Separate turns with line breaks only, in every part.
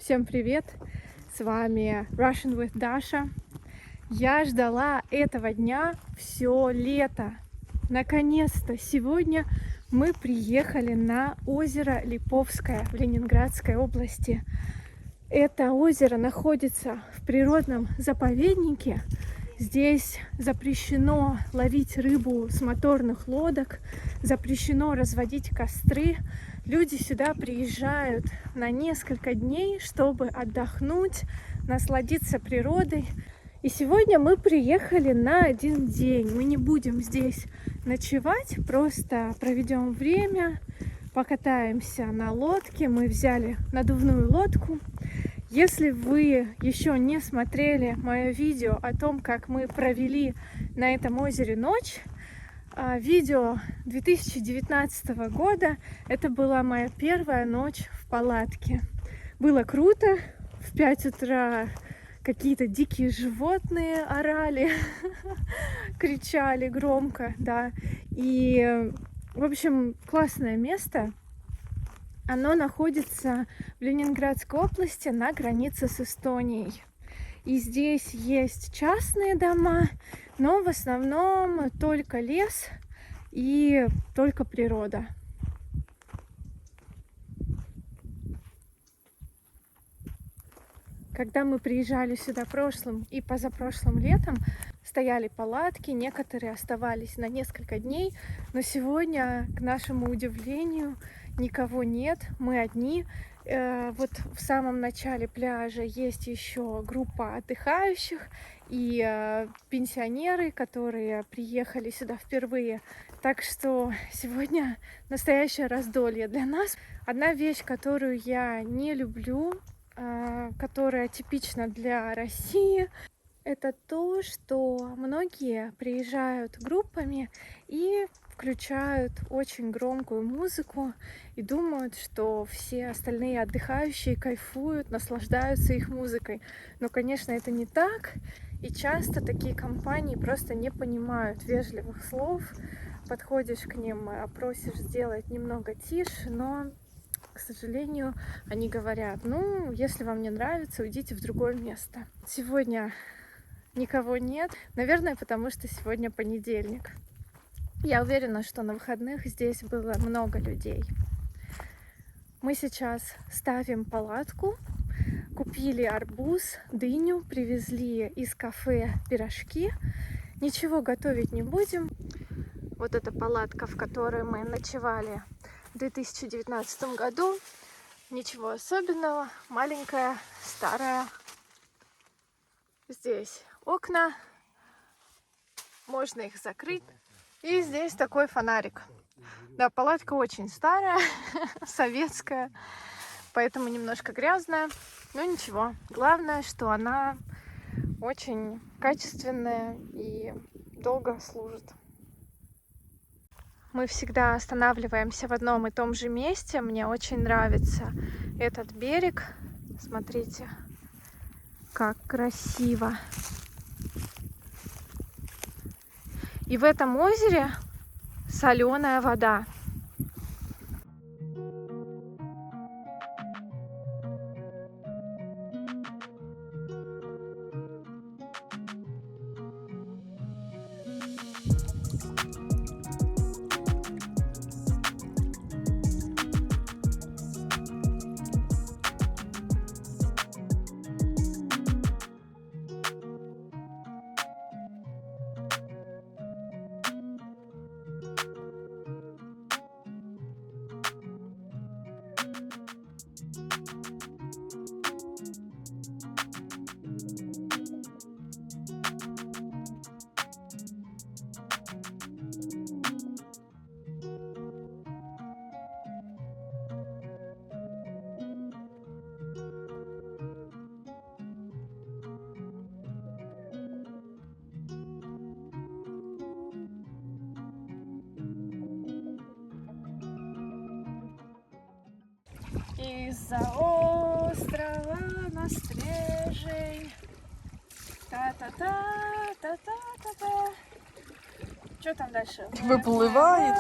Всем привет! С вами Russian with Dasha. Я ждала этого дня все лето. Наконец-то сегодня мы приехали на озеро Липовское в Ленинградской области. Это озеро находится в природном заповеднике. Здесь запрещено ловить рыбу с моторных лодок, запрещено разводить костры. Люди сюда приезжают на несколько дней, чтобы отдохнуть, насладиться природой. И сегодня мы приехали на один день. Мы не будем здесь ночевать, просто проведем время, покатаемся на лодке. Мы взяли надувную лодку. Если вы еще не смотрели мое видео о том, как мы провели на этом озере ночь, видео 2019 года, это была моя первая ночь в палатке. Было круто, в 5 утра какие-то дикие животные орали, кричали громко, да, и, в общем, классное место. Оно находится в Ленинградской области на границе с Эстонией. И здесь есть частные дома, но в основном только лес и только природа. Когда мы приезжали сюда прошлым и позапрошлым летом, стояли палатки, некоторые оставались на несколько дней, но сегодня, к нашему удивлению, никого нет, мы одни. Вот в самом начале пляжа есть еще группа отдыхающих и пенсионеры, которые приехали сюда впервые. Так что сегодня настоящее раздолье для нас. Одна вещь, которую я не люблю, которая типична для России, это то, что многие приезжают группами и включают очень громкую музыку и думают, что все остальные отдыхающие кайфуют, наслаждаются их музыкой. Но, конечно, это не так. И часто такие компании просто не понимают вежливых слов. Подходишь к ним, просишь сделать немного тише, но, к сожалению, они говорят: ну, если вам не нравится, уйдите в другое место. Сегодня никого нет, наверное, потому что сегодня понедельник. Я уверена, что на выходных здесь было много людей. Мы сейчас ставим палатку, купили арбуз, дыню, привезли из кафе пирожки. Ничего готовить не будем. Вот эта палатка, в которой мы ночевали в 2019 году. Ничего особенного, маленькая, старая. Здесь окна, можно их закрыть. И здесь такой фонарик. Да, палатка очень старая, советская, поэтому немножко грязная, но ничего. Главное, что она очень качественная и долго служит. Мы всегда останавливаемся в одном и том же месте. Мне очень нравится этот берег. Смотрите, как красиво. И в этом озере соленая вода. Из-за острова на стрежень. Та-та-та, та-та-та-та. Что там дальше?
Выплывает.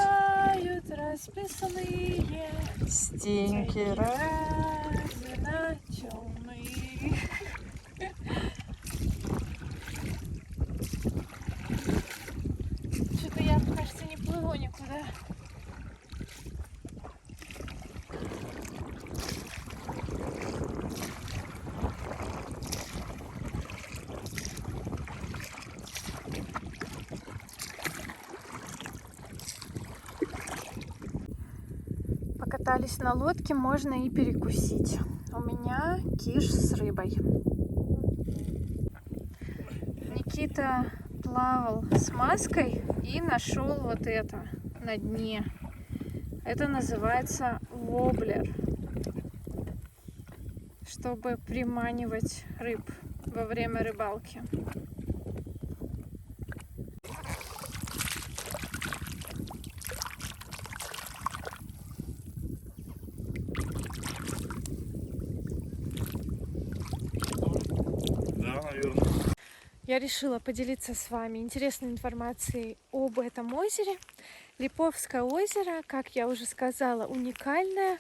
Выплывают расписанные
Стенькеры.
на чем покатались на лодке, можно и перекусить. У меня киш с рыбой. Никита плавал с маской и нашел вот это на дне. Это называется воблер, чтобы приманивать рыб во время рыбалки.
Да, наверное.
Я решила поделиться с вами интересной информацией об этом озере. Липовское озеро, как я уже сказала, уникальное.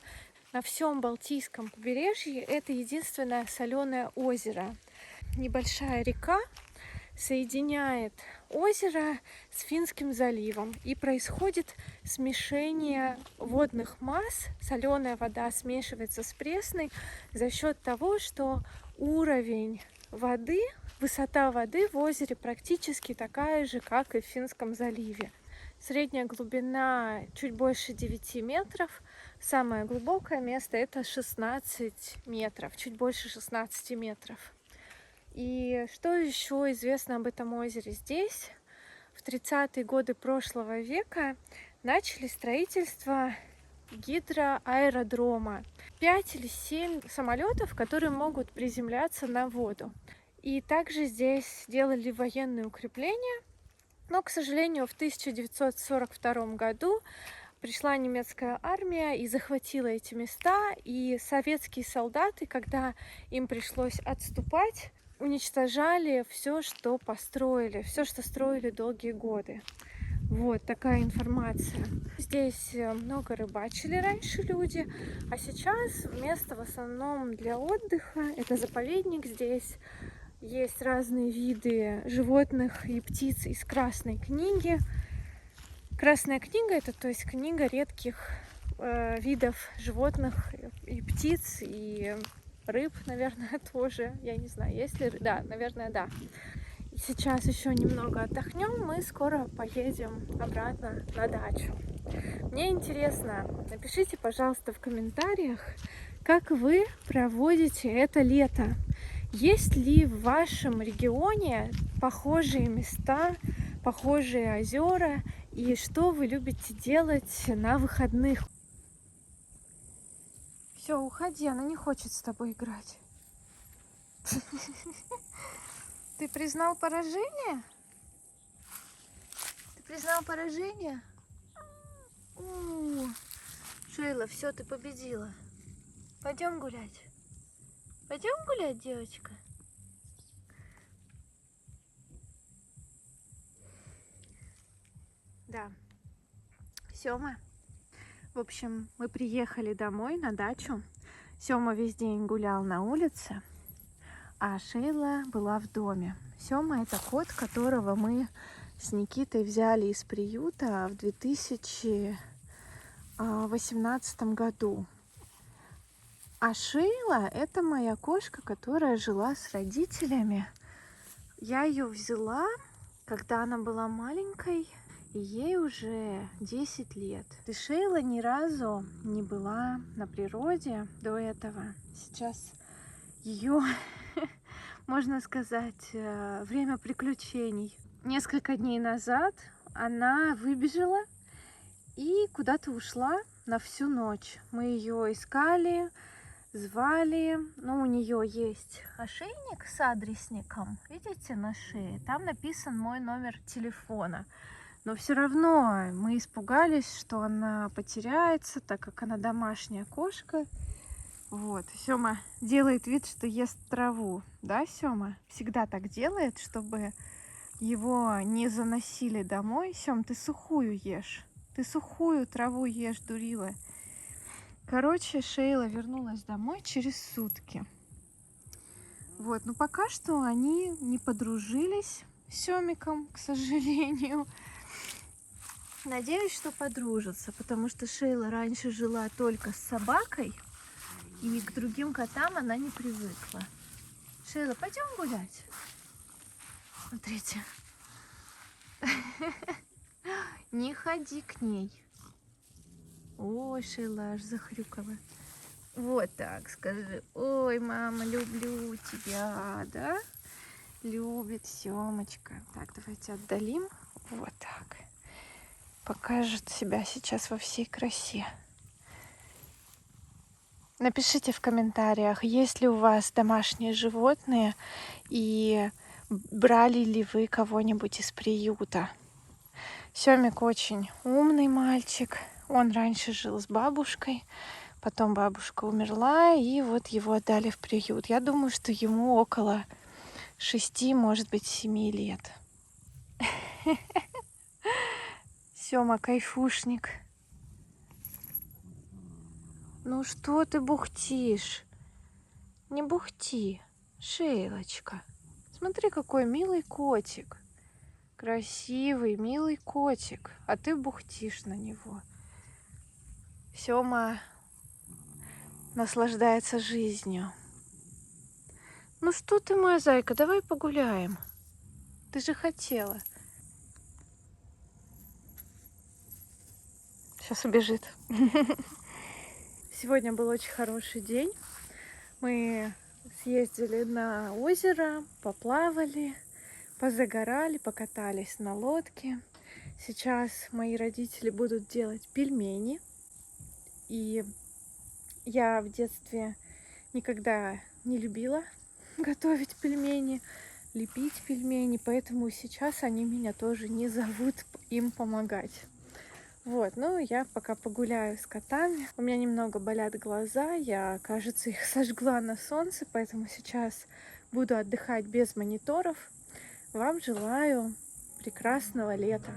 На всем Балтийском побережье это единственное соленое озеро. Небольшая река соединяет озеро с Финским заливом, и происходит смешение водных масс. Соленая вода смешивается с пресной за счет того, что уровень воды, высота воды в озере практически такая же, как и в Финском заливе. Средняя глубина чуть больше 9 метров. Самое глубокое место это 16 метров, чуть больше 16 метров. И что еще известно об этом озере? Здесь в 30-е годы прошлого века начали строительство гидроаэродрома. 5 или 7 самолетов, которые могут приземляться на воду. И также здесь делали военные укрепления. Но, к сожалению, в 1942 году пришла немецкая армия и захватила эти места. И советские солдаты, когда им пришлось отступать, уничтожали все, что построили, все, что строили долгие годы. Вот такая информация. Здесь много рыбачили раньше люди, а сейчас место в основном для отдыха. Это заповедник. Здесь есть разные виды животных и птиц из Красной книги. Красная книга это, то есть, книга редких видов животных и птиц, и рыб, наверное, тоже. Я не знаю, есть ли... Да, наверное, да. Сейчас еще немного отдохнем, мы скоро поедем обратно на дачу. Мне интересно, напишите, пожалуйста, в комментариях, как вы проводите это лето. Есть ли в вашем регионе похожие места, похожие озера, и что вы любите делать на выходных? Все, уходи, она не хочет с тобой играть. Ты признал поражение? Ты признал поражение? Шейла, все, ты победила. Пойдем гулять. Пойдем гулять, девочка. Да. Сёма. В общем, мы приехали домой на дачу. Сёма весь день гулял на улице, а Шейла была в доме. Сёма это кот, которого мы с Никитой взяли из приюта в 2018 году. А Шейла это моя кошка, которая жила с родителями. Я ее взяла, когда она была маленькой, и ей уже 10 лет. И Шейла ни разу не была на природе до этого. Сейчас ее, можно сказать, время приключений. Несколько дней назад она выбежала и куда-то ушла на всю ночь. Мы ее искали, звали. Ну, у нее есть ошейник с адресником, видите, на шее. Там написан мой номер телефона. Но все равно мы испугались, что она потеряется, так как она домашняя кошка. Вот, Сёма делает вид, что ест траву. Да, Сёма? Всегда так делает, чтобы его не заносили домой. Сём, ты сухую ешь. Ты сухую траву ешь, дурила. Короче, Шейла вернулась домой через сутки. Вот, но пока что они не подружились с Сёмиком, к сожалению. Надеюсь, что подружатся, потому что Шейла раньше жила только с собакой, и к другим котам она не привыкла. Шейла, пойдем гулять. Смотрите. Не ходи к ней. Ой, Шейла аж захрюкала. Вот так скажи. Ой, мама, люблю тебя, да? Любит Семочка. Так, давайте отдалим. Вот так. Покажет себя сейчас во всей красе. Напишите в комментариях, есть ли у вас домашние животные и брали ли вы кого-нибудь из приюта. Семик очень умный мальчик. Он раньше жил с бабушкой, потом бабушка умерла, и вот его отдали в приют. Я думаю, что ему около 6, может быть, 7 лет. Сёма, кайфушник. Ну что ты бухтишь? Не бухти, Шейлочка. Смотри, какой милый котик. Красивый, милый котик. А ты бухтишь на него. Сёма наслаждается жизнью. Ну что ты, моя зайка, давай погуляем. Ты же хотела. Сейчас убежит. Сегодня был очень хороший день. Мы съездили на озеро, поплавали, позагорали, покатались на лодке. Сейчас мои родители будут делать пельмени. И я в детстве никогда не любила готовить пельмени, лепить пельмени, поэтому сейчас они меня тоже не зовут им помогать. Вот, ну я пока погуляю с котами. У меня немного болят глаза, я, кажется, их сожгла на солнце, поэтому сейчас буду отдыхать без мониторов. Вам желаю прекрасного лета.